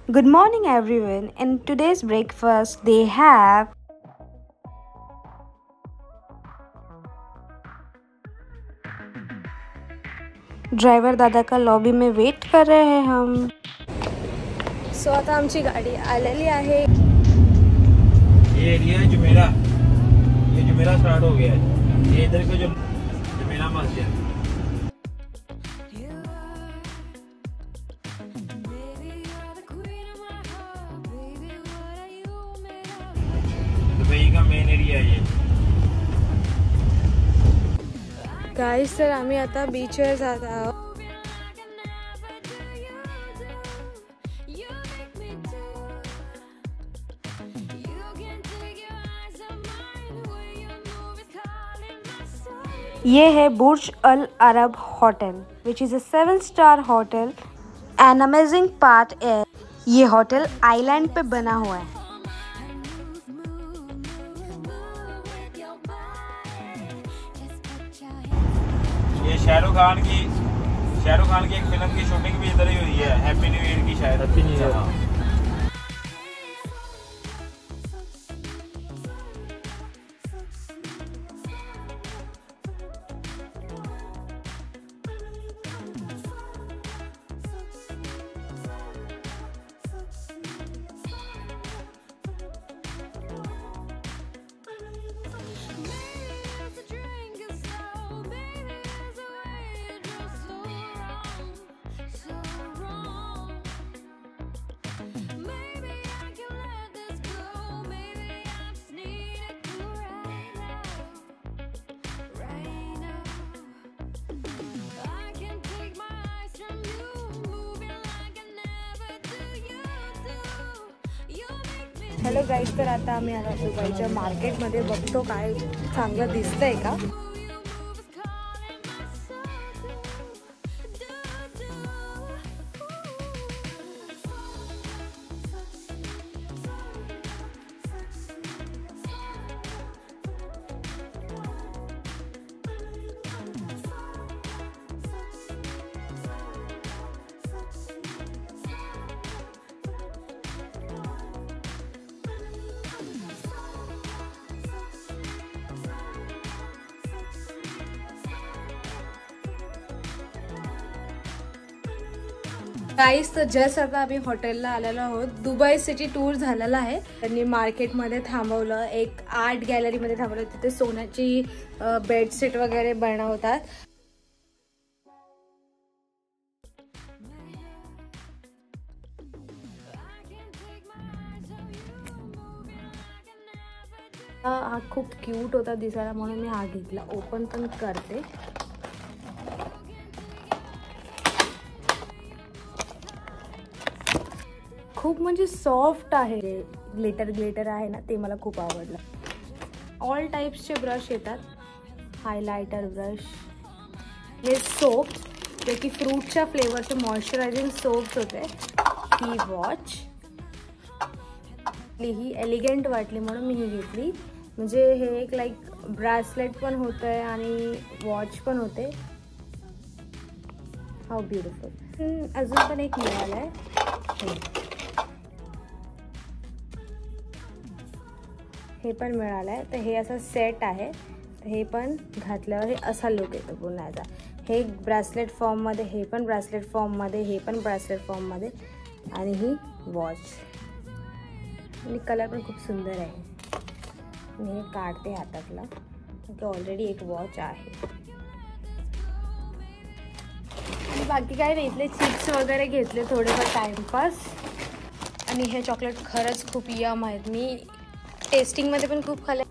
Good morning everyone. In today's breakfast they have driver दादा का lobby में wait कर रहे हैं हम। सो आता आमची गाडी आलेली आहे। ये एरिया है जुमेरा स्टार्ट हो गया है। ये इधर का जो जुमेरा मस्जिद है। दुबई का मेन एरिया है ये। गाइस तर आम्ही आता बीचवर जात आहोत। ये है Burj Al Arab hotel which is a seven star hotel. An amazing part है ये होटल आइलैंड पे बना हुआ है। ये शाहरुख खान की एक फिल्म की शूटिंग भी इधर ही हुई है। हैप्पी न्यू ईयर की शायद। Happy new year. Hello guys, तर आता आम्ही आलो दुबईच्या मार्केटमध्ये। बघतो काय चांगलं दिसतंय का। गाईस तर जस्ट आता आम्ही हॉटेलला आलेलो आहोत। दुबई सिटी टूर झालेला आहे। त्यांनी मार्केटमध्ये थांबवलं, एक आर्ट गॅलरीमध्ये थांबवलं। तिथे सोन्याची बेडशीट वगैरे बनवतात। हा खूप क्यूट होता दिसायला म्हणून मी हा घेतला। ओपन पण करते। खूप म्हणजे सॉफ्ट आहे। ग्लिटर आहे ना, ते मला खूप आवडलं। ऑल टाइप्सचे ब्रश येतात। हायलायटर ब्रश, हे सोप जे की फ्रूटच्या फ्लेवरचे मॉइश्चरायझिंग सोप्स होते। ही वॉच ही एलिगंट वाटली म्हणून मी ही घेतली। म्हणजे हे एक लाईक ब्रेसलेट पण होतंय आणि वॉच पण होते। हाऊ ब्युटिफुल। अजून पण एक मिळालंय। हे पण मिळालंय। तर हे असं सेट आहे। तर हे पण घातल्यावर हे असा लुक येतो पुन्हा। हे ब्रेसलेट फॉर्ममध्ये, हे पण ब्रेसलेट फॉर्ममध्ये, हे पण ब्रेसलेट फॉर्ममध्ये आणि ही वॉच आणि कलर पण खूप सुंदर आहे। मी हे काढते हातातला, की ऑलरेडी एक वॉच आहे। आणि बाकी काय नाही, इथले चिप्स वगैरे घेतले थोडेफार टाइमपास। आणि हे चॉकलेट खरंच खूप यम आहेत। मी टेस्टिंगमध्ये पण खूप खाल्ले।